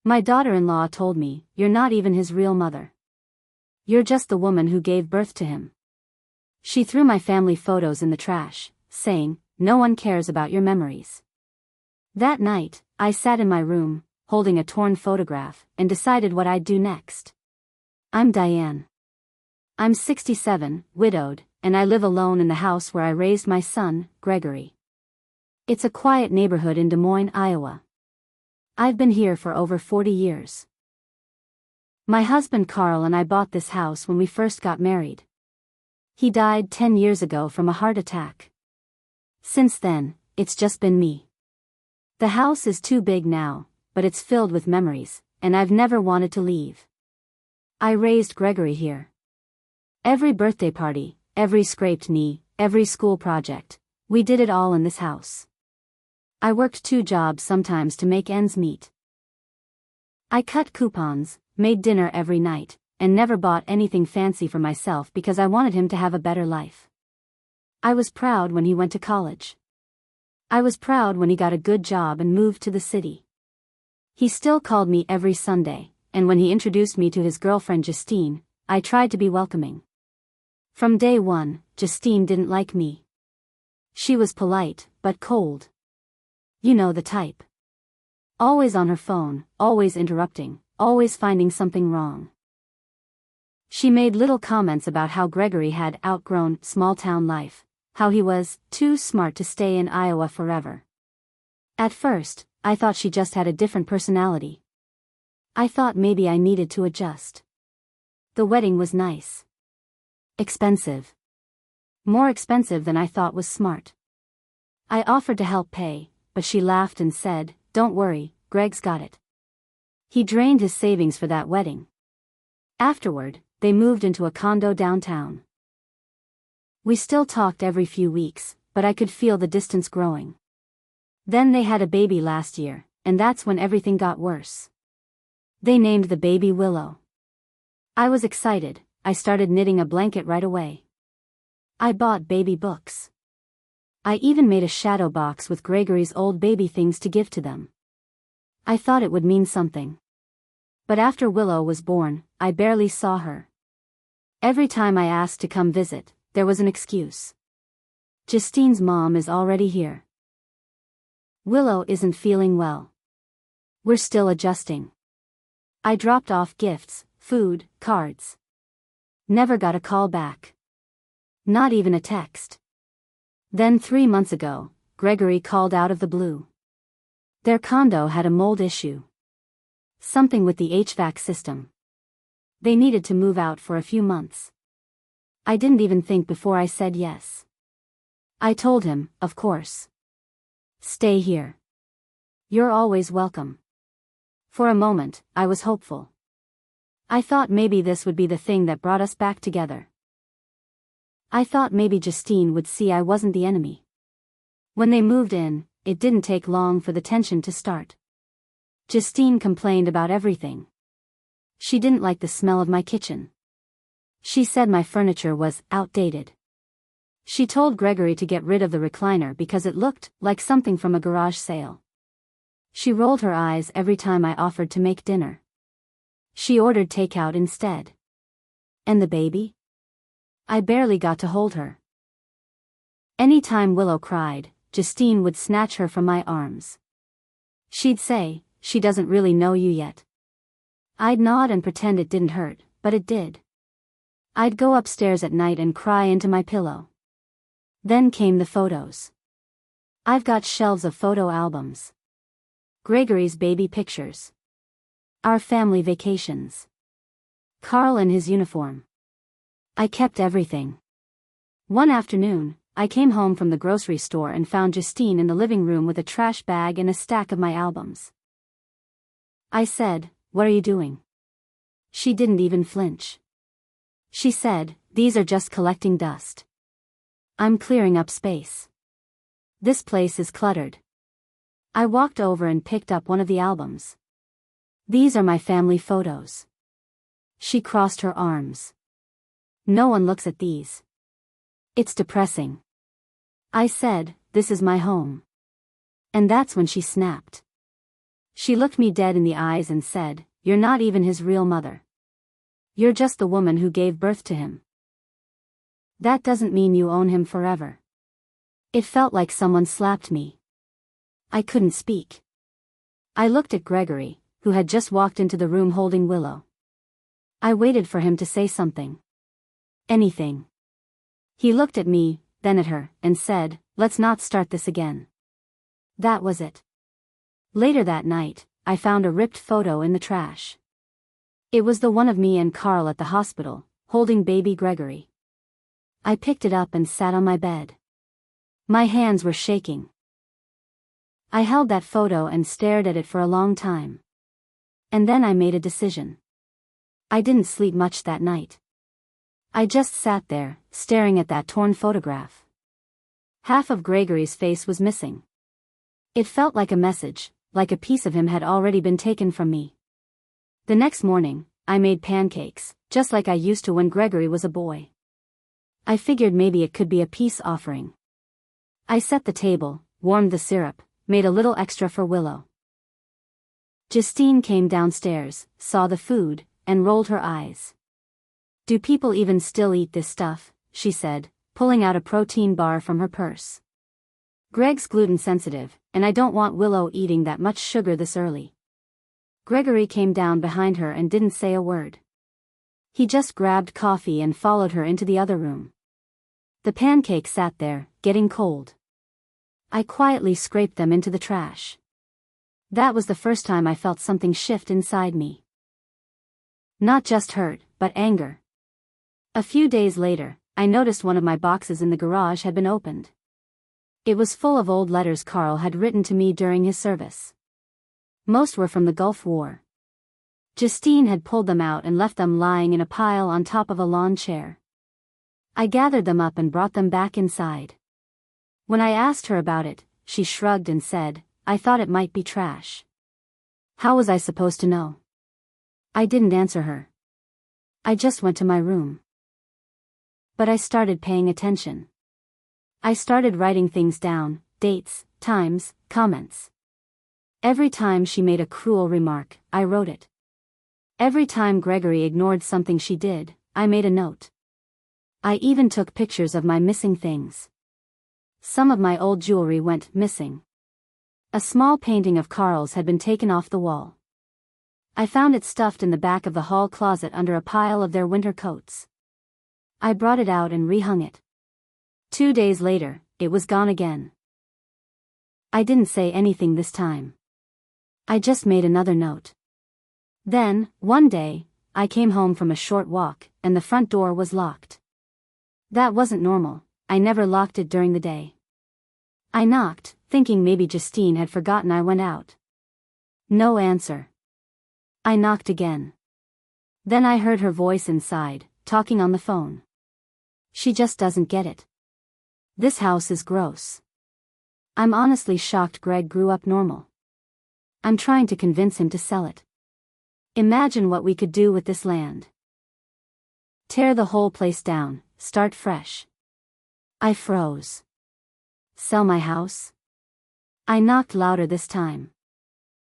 My daughter-in-law told me, "You're not even his real mother. You're just the woman who gave birth to him." She threw my family photos in the trash, saying, "No one cares about your memories." That night, I sat in my room, holding a torn photograph, and decided what I'd do next. I'm Diane. I'm 67, widowed, and I live alone in the house where I raised my son, Gregory. It's a quiet neighborhood in Des Moines, Iowa. I've been here for over 40 years. My husband Carl and I bought this house when we first got married. He died 10 years ago from a heart attack. Since then, it's just been me. The house is too big now, but it's filled with memories, and I've never wanted to leave. I raised Gregory here. Every birthday party, every scraped knee, every school project, we did it all in this house. I worked 2 jobs sometimes to make ends meet. I cut coupons, made dinner every night, and never bought anything fancy for myself because I wanted him to have a better life. I was proud when he went to college. I was proud when he got a good job and moved to the city. He still called me every Sunday, and when he introduced me to his girlfriend Justine, I tried to be welcoming. From day one, Justine didn't like me. She was polite, but cold. You know the type. Always on her phone, always interrupting, always finding something wrong. She made little comments about how Gregory had outgrown small-town life, how he was too smart to stay in Iowa forever. At first, I thought she just had a different personality. I thought maybe I needed to adjust. The wedding was nice. Expensive. More expensive than I thought was smart. I offered to help pay, but she laughed and said, "Don't worry, Greg's got it." He drained his savings for that wedding. Afterward, they moved into a condo downtown. We still talked every few weeks, but I could feel the distance growing. Then they had a baby last year, and that's when everything got worse. They named the baby Willow. I was excited. I started knitting a blanket right away. I bought baby books. I even made a shadow box with Gregory's old baby things to give to them. I thought it would mean something. But after Willow was born, I barely saw her. Every time I asked to come visit, there was an excuse. Justine's mom is already here. Willow isn't feeling well. We're still adjusting. I dropped off gifts, food, cards. Never got a call back. Not even a text. Then 3 months ago, Gregory called out of the blue. Their condo had a mold issue. Something with the HVAC system. They needed to move out for a few months. I didn't even think before I said yes. I told him, of course. Stay here. You're always welcome. For a moment, I was hopeful. I thought maybe this would be the thing that brought us back together. I thought maybe Justine would see I wasn't the enemy. When they moved in, it didn't take long for the tension to start. Justine complained about everything. She didn't like the smell of my kitchen. She said my furniture was outdated. She told Gregory to get rid of the recliner because it looked like something from a garage sale. She rolled her eyes every time I offered to make dinner. She ordered takeout instead. And the baby? I barely got to hold her. Any time Willow cried, Justine would snatch her from my arms. She'd say, "She doesn't really know you yet." I'd nod and pretend it didn't hurt, but it did. I'd go upstairs at night and cry into my pillow. Then came the photos. I've got shelves of photo albums. Gregory's baby pictures. Our family vacations. Carl in his uniform. I kept everything. One afternoon, I came home from the grocery store and found Justine in the living room with a trash bag and a stack of my albums. I said, "What are you doing?" She didn't even flinch. She said, "These are just collecting dust. I'm clearing up space. This place is cluttered." I walked over and picked up one of the albums. "These are my family photos." She crossed her arms. "No one looks at these. It's depressing." I said, "This is my home." And that's when she snapped. She looked me dead in the eyes and said, "You're not even his real mother. You're just the woman who gave birth to him. That doesn't mean you own him forever." It felt like someone slapped me. I couldn't speak. I looked at Gregory, who had just walked into the room holding Willow. I waited for him to say something. Anything. He looked at me, then at her, and said, "Let's not start this again." That was it. Later that night, I found a ripped photo in the trash. It was the one of me and Carl at the hospital, holding baby Gregory. I picked it up and sat on my bed. My hands were shaking. I held that photo and stared at it for a long time. And then I made a decision. I didn't sleep much that night. I just sat there, staring at that torn photograph. Half of Gregory's face was missing. It felt like a message, like a piece of him had already been taken from me. The next morning, I made pancakes, just like I used to when Gregory was a boy. I figured maybe it could be a peace offering. I set the table, warmed the syrup, made a little extra for Willow. Justine came downstairs, saw the food, and rolled her eyes. "Do people even still eat this stuff?" she said, pulling out a protein bar from her purse. "Greg's gluten sensitive, and I don't want Willow eating that much sugar this early." Gregory came down behind her and didn't say a word. He just grabbed coffee and followed her into the other room. The pancakes sat there, getting cold. I quietly scraped them into the trash. That was the first time I felt something shift inside me. Not just hurt, but anger. A few days later, I noticed one of my boxes in the garage had been opened. It was full of old letters Carl had written to me during his service. Most were from the Gulf War. Justine had pulled them out and left them lying in a pile on top of a lawn chair. I gathered them up and brought them back inside. When I asked her about it, she shrugged and said, "I thought it might be trash." How was I supposed to know? I didn't answer her. I just went to my room. But I started paying attention. I started writing things down, dates, times, comments. Every time she made a cruel remark, I wrote it. Every time Gregory ignored something she did, I made a note. I even took pictures of my missing things. Some of my old jewelry went missing. A small painting of Carl's had been taken off the wall. I found it stuffed in the back of the hall closet under a pile of their winter coats. I brought it out and rehung it. 2 days later, it was gone again. I didn't say anything this time. I just made another note. Then, one day, I came home from a short walk, and the front door was locked. That wasn't normal. I never locked it during the day. I knocked, thinking maybe Justine had forgotten I went out. No answer. I knocked again. Then I heard her voice inside, talking on the phone. She just doesn't get it. This house is gross. I'm honestly shocked Greg grew up normal. I'm trying to convince him to sell it. Imagine what we could do with this land. Tear the whole place down, start fresh. I froze. Sell my house? I knocked louder this time.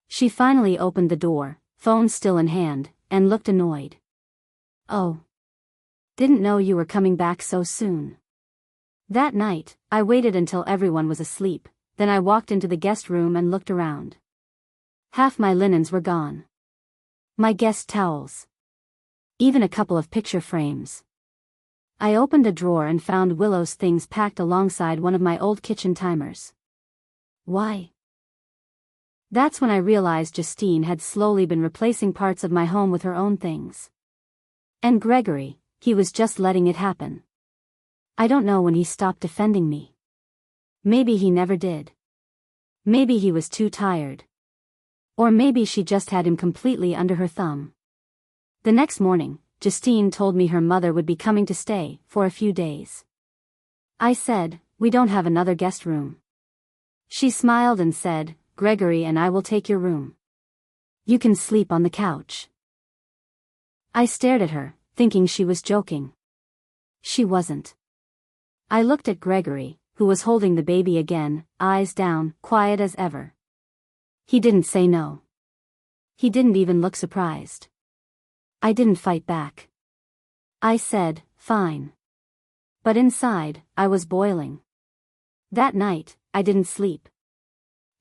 She finally opened the door, phone still in hand, and looked annoyed. "Oh. Didn't know you were coming back so soon." That night, I waited until everyone was asleep, then I walked into the guest room and looked around. Half my linens were gone. My guest towels. Even a couple of picture frames. I opened a drawer and found Willow's things packed alongside one of my old kitchen timers. Why? That's when I realized Justine had slowly been replacing parts of my home with her own things. And Gregory, he was just letting it happen. I don't know when he stopped defending me. Maybe he never did. Maybe he was too tired. Or maybe she just had him completely under her thumb. The next morning, Justine told me her mother would be coming to stay for a few days. I said, "We don't have another guest room." She smiled and said, "Gregory and I will take your room. You can sleep on the couch." I stared at her, thinking she was joking. She wasn't. I looked at Gregory, who was holding the baby again, eyes down, quiet as ever. He didn't say no. He didn't even look surprised. I didn't fight back. I said, fine. But inside, I was boiling. That night, I didn't sleep.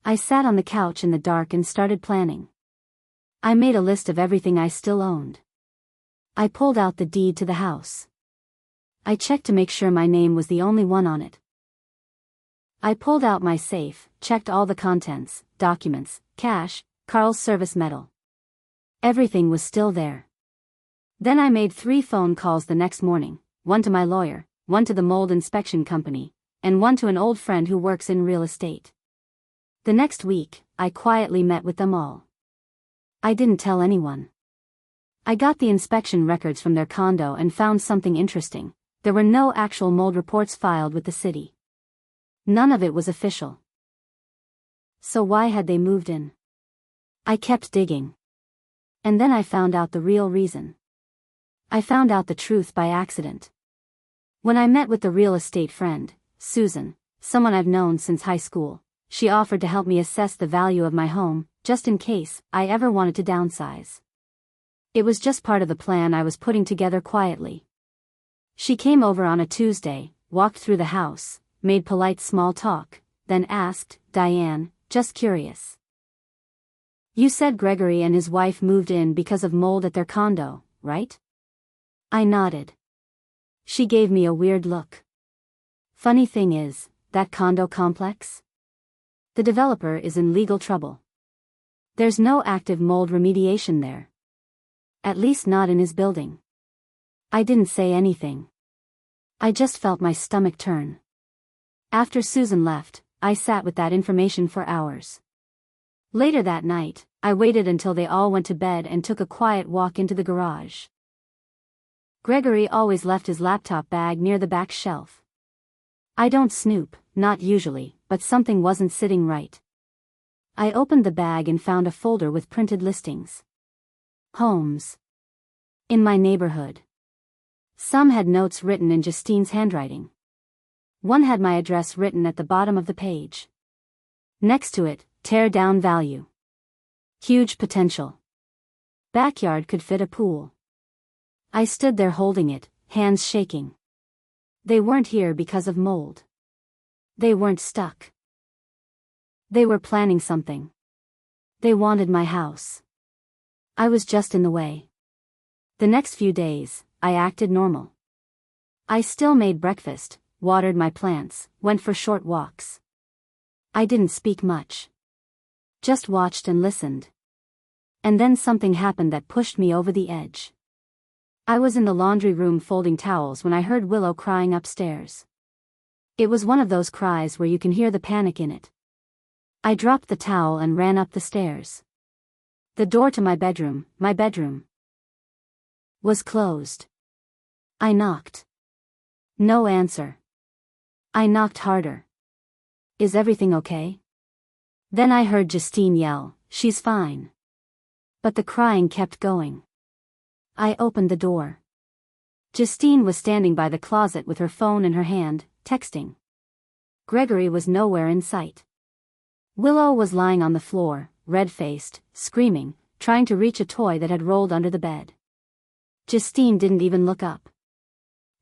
I sat on the couch in the dark and started planning. I made a list of everything I still owned. I pulled out the deed to the house. I checked to make sure my name was the only one on it. I pulled out my safe, checked all the contents, documents, cash, Carl's service medal. Everything was still there. Then I made 3 phone calls the next morning, one to my lawyer, one to the mold inspection company, and one to an old friend who works in real estate. The next week, I quietly met with them all. I didn't tell anyone. I got the inspection records from their condo and found something interesting. There were no actual mold reports filed with the city. None of it was official. So why had they moved in? I kept digging. And then I found out the real reason. I found out the truth by accident. When I met with the real estate friend, Susan, someone I've known since high school, she offered to help me assess the value of my home, just in case I ever wanted to downsize. It was just part of the plan I was putting together quietly. She came over on a Tuesday, walked through the house, made polite small talk, then asked, Diane, just curious. You said Gregory and his wife moved in because of mold at their condo, right? I nodded. She gave me a weird look. Funny thing is, that condo complex? The developer is in legal trouble. There's no active mold remediation there. At least not in his building. I didn't say anything. I just felt my stomach turn. After Susan left, I sat with that information for hours. Later that night, I waited until they all went to bed and took a quiet walk into the garage. Gregory always left his laptop bag near the back shelf. I don't snoop, not usually, but something wasn't sitting right. I opened the bag and found a folder with printed listings. Homes. In my neighborhood. Some had notes written in Justine's handwriting. One had my address written at the bottom of the page. Next to it, tear down value. Huge potential. Backyard could fit a pool. I stood there holding it, hands shaking. They weren't here because of mold. They weren't stuck. They were planning something. They wanted my house. I was just in the way. The next few days, I acted normal. I still made breakfast, watered my plants, went for short walks. I didn't speak much. Just watched and listened. And then something happened that pushed me over the edge. I was in the laundry room folding towels when I heard Willow crying upstairs. It was one of those cries where you can hear the panic in it. I dropped the towel and ran up the stairs. The door to my bedroom, was closed. I knocked. No answer. I knocked harder. Is everything okay? Then I heard Justine yell, she's fine. But the crying kept going. I opened the door. Justine was standing by the closet with her phone in her hand, texting. Gregory was nowhere in sight. Willow was lying on the floor, red-faced, screaming, trying to reach a toy that had rolled under the bed. Justine didn't even look up.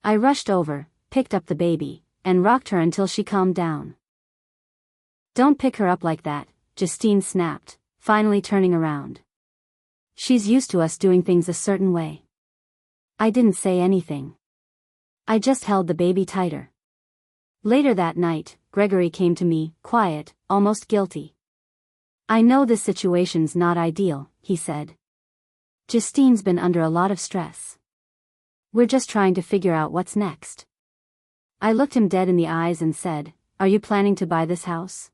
I rushed over, picked up the baby, and rocked her until she calmed down. Don't pick her up like that, Justine snapped, finally turning around. She's used to us doing things a certain way. I didn't say anything. I just held the baby tighter. Later that night, Gregory came to me, quiet, almost guilty. I know this situation's not ideal, he said. Justine's been under a lot of stress. We're just trying to figure out what's next. I looked him dead in the eyes and said, are you planning to buy this house?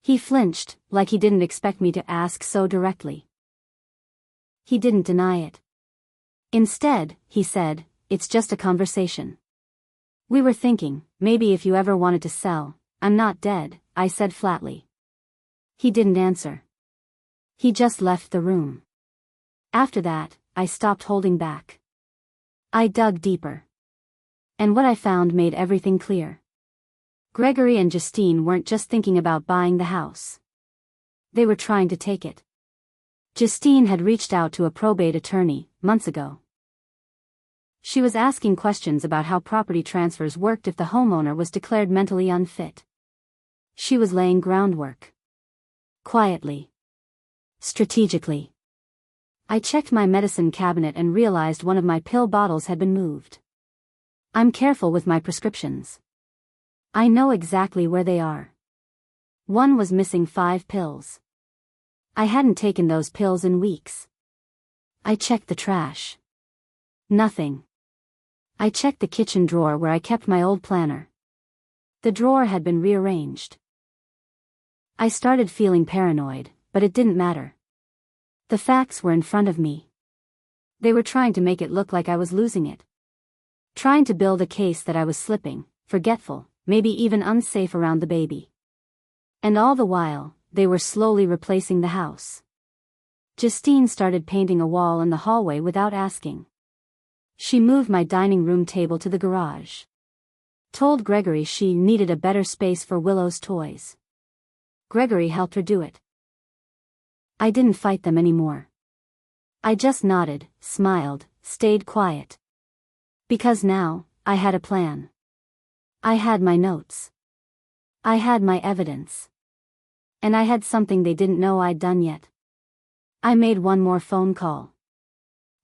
He flinched, like he didn't expect me to ask so directly. He didn't deny it. Instead, he said, it's just a conversation. We were thinking, maybe if you ever wanted to sell, I'm not dead, I said flatly. He didn't answer. He just left the room. After that, I stopped holding back. I dug deeper. And what I found made everything clear. Gregory and Justine weren't just thinking about buying the house. They were trying to take it. Justine had reached out to a probate attorney, months ago. She was asking questions about how property transfers worked if the homeowner was declared mentally unfit. She was laying groundwork. Quietly. Strategically. I checked my medicine cabinet and realized one of my pill bottles had been moved. I'm careful with my prescriptions. I know exactly where they are. One was missing 5 pills. I hadn't taken those pills in weeks. I checked the trash. Nothing. I checked the kitchen drawer where I kept my old planner. The drawer had been rearranged. I started feeling paranoid, but it didn't matter. The facts were in front of me. They were trying to make it look like I was losing it. Trying to build a case that I was slipping, forgetful, maybe even unsafe around the baby. And all the while, they were slowly replacing the house. Justine started painting a wall in the hallway without asking. She moved my dining room table to the garage. Told Gregory she needed a better space for Willow's toys. Gregory helped her do it. I didn't fight them anymore. I just nodded, smiled, stayed quiet. Because now, I had a plan. I had my notes. I had my evidence. And I had something they didn't know I'd done yet. I made one more phone call.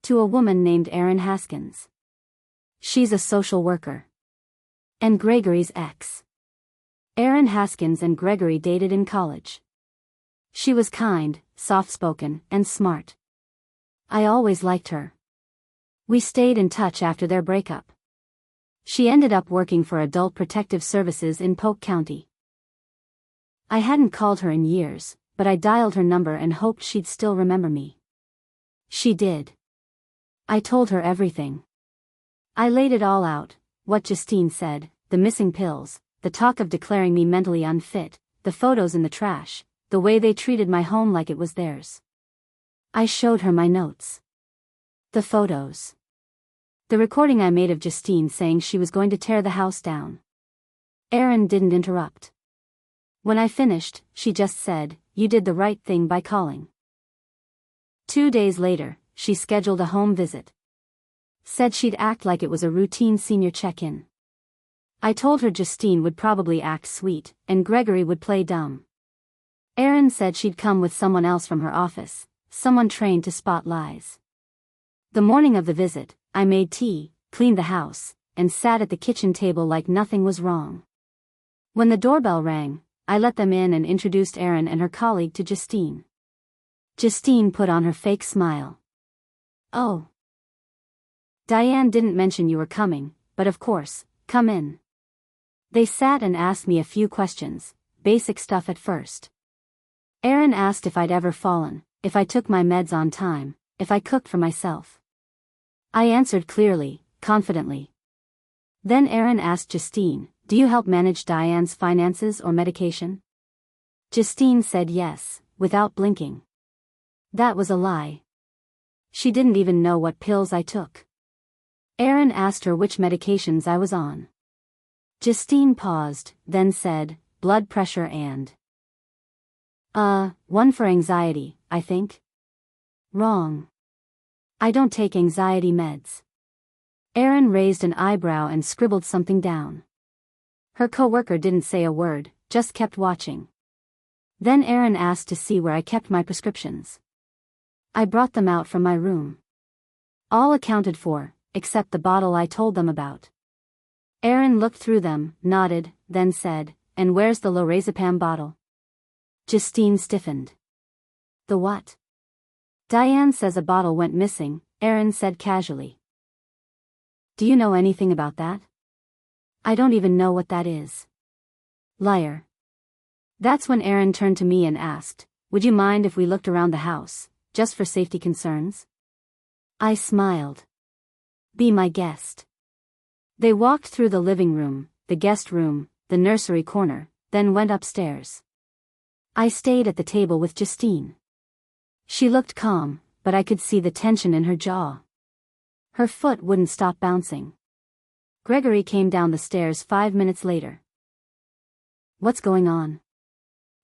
To a woman named Erin Haskins. She's a social worker. And Gregory's ex. Erin Haskins and Gregory dated in college. She was kind, soft-spoken, and smart. I always liked her. We stayed in touch after their breakup. She ended up working for Adult Protective Services in Polk County. I hadn't called her in years, but I dialed her number and hoped she'd still remember me. She did. I told her everything. I laid it all out, what Justine said, the missing pills, the talk of declaring me mentally unfit, the photos in the trash, the way they treated my home like it was theirs. I showed her my notes. The photos. The recording I made of Justine saying she was going to tear the house down. Erin didn't interrupt. When I finished, she just said, "You did the right thing by calling." 2 days later, she scheduled a home visit. Said she'd act like it was a routine senior check-in. I told her Justine would probably act sweet, and Gregory would play dumb. Erin said she'd come with someone else from her office, someone trained to spot lies. The morning of the visit, I made tea, cleaned the house, and sat at the kitchen table like nothing was wrong. When the doorbell rang, I let them in and introduced Erin and her colleague to Justine. Justine put on her fake smile. "Oh. Diane didn't mention you were coming, but of course, come in." They sat and asked me a few questions, basic stuff at first. Erin asked if I'd ever fallen, if I took my meds on time, if I cooked for myself. I answered clearly, confidently. Then Erin asked Justine, "Do you help manage Diane's finances or medication?" Justine said yes, without blinking. That was a lie. She didn't even know what pills I took. Erin asked her which medications I was on. Justine paused, then said, "Blood pressure and..." One for anxiety, I think." "Wrong. I don't take anxiety meds." Erin raised an eyebrow and scribbled something down. Her coworker didn't say a word, just kept watching. Then Erin asked to see where I kept my prescriptions. I brought them out from my room. All accounted for, except the bottle I told them about. Erin looked through them, nodded, then said, "And where's the lorazepam bottle?" Justine stiffened. "The what?" "Diane says a bottle went missing," Erin said casually. "Do you know anything about that?" "I don't even know what that is." "Liar." That's when Erin turned to me and asked, "Would you mind if we looked around the house, just for safety concerns?" I smiled. "Be my guest." They walked through the living room, the guest room, the nursery corner, then went upstairs. I stayed at the table with Justine. She looked calm, but I could see the tension in her jaw. Her foot wouldn't stop bouncing. Gregory came down the stairs 5 minutes later. "What's going on?"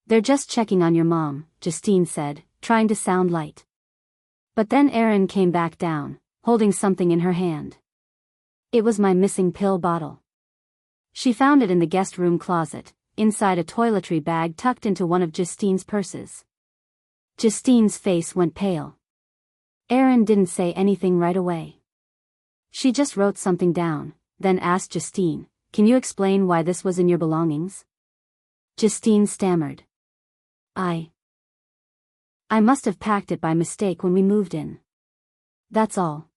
"They're just checking on your mom," Justine said, trying to sound light. But then Erin came back down, holding something in her hand. It was my missing pill bottle. She found it in the guest room closet, inside a toiletry bag tucked into one of Justine's purses. Justine's face went pale. Erin didn't say anything right away. She just wrote something down, then asked Justine, "Can you explain why this was in your belongings?" Justine stammered. I must have packed it by mistake when we moved in. That's all.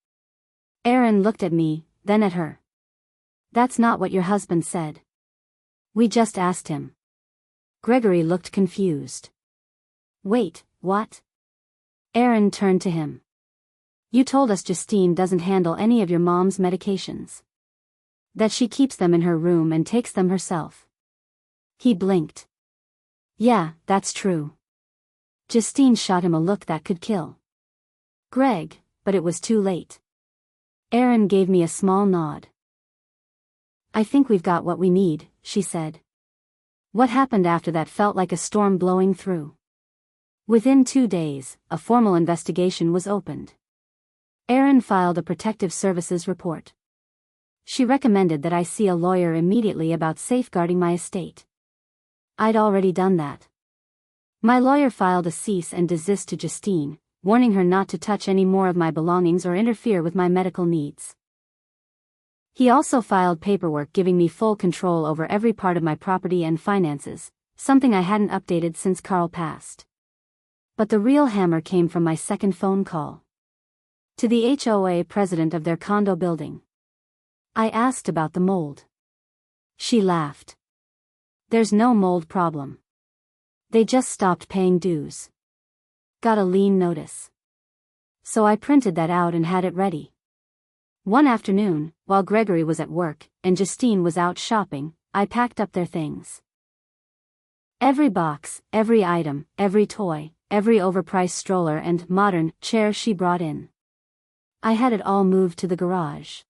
Erin looked at me, then at her. That's not what your husband said. We just asked him. Gregory looked confused. Wait, what? Erin turned to him. You told us Justine doesn't handle any of your mom's medications. That she keeps them in her room and takes them herself. He blinked. Yeah, that's true. Justine shot him a look that could kill. Greg, but it was too late. Erin gave me a small nod. I think we've got what we need, she said. What happened after that felt like a storm blowing through. Within 2 days, a formal investigation was opened. Erin filed a protective services report. She recommended that I see a lawyer immediately about safeguarding my estate. I'd already done that. My lawyer filed a cease and desist to Justine, warning her not to touch any more of my belongings or interfere with my medical needs. He also filed paperwork giving me full control over every part of my property and finances, something I hadn't updated since Carl passed. But the real hammer came from my second phone call. To the HOA president of their condo building. I asked about the mold. She laughed. There's no mold problem. They just stopped paying dues. Got a lien notice. So I printed that out and had it ready. One afternoon, while Gregory was at work, and Justine was out shopping, I packed up their things. Every box, every item, every toy, every overpriced stroller and modern chair she brought in. I had it all moved to the garage.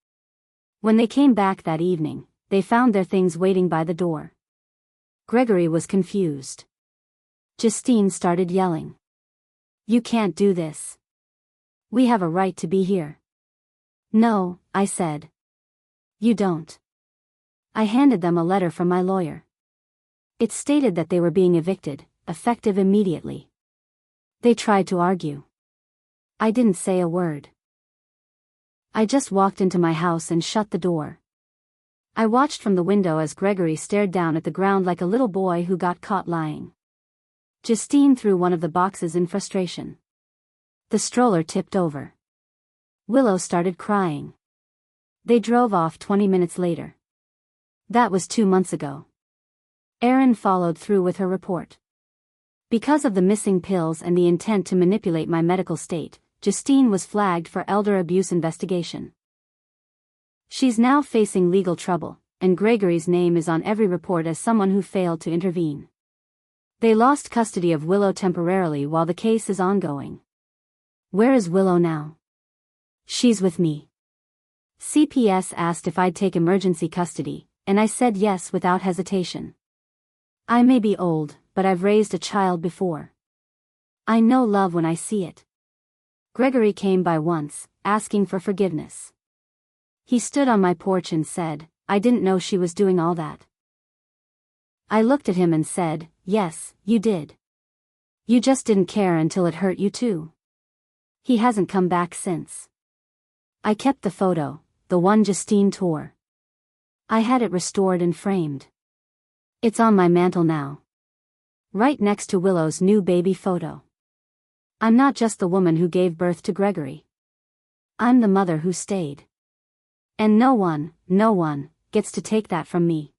When they came back that evening, they found their things waiting by the door. Gregory was confused. Justine started yelling. You can't do this. We have a right to be here. No, I said. You don't. I handed them a letter from my lawyer. It stated that they were being evicted, effective immediately. They tried to argue. I didn't say a word. I just walked into my house and shut the door. I watched from the window as Gregory stared down at the ground like a little boy who got caught lying. Justine threw one of the boxes in frustration. The stroller tipped over. Willow started crying. They drove off 20 minutes later. That was 2 months ago. Erin followed through with her report. Because of the missing pills and the intent to manipulate my medical state, Justine was flagged for elder abuse investigation. She's now facing legal trouble, and Gregory's name is on every report as someone who failed to intervene. They lost custody of Willow temporarily while the case is ongoing. Where is Willow now? She's with me. CPS asked if I'd take emergency custody, and I said yes without hesitation. I may be old, but I've raised a child before. I know love when I see it. Gregory came by once, asking for forgiveness. He stood on my porch and said, I didn't know she was doing all that. I looked at him and said, yes, you did. You just didn't care until it hurt you too. He hasn't come back since. I kept the photo, the one Justine tore. I had it restored and framed. It's on my mantle now. Right next to Willow's new baby photo. I'm not just the woman who gave birth to Gregory. I'm the mother who stayed. And no one gets to take that from me.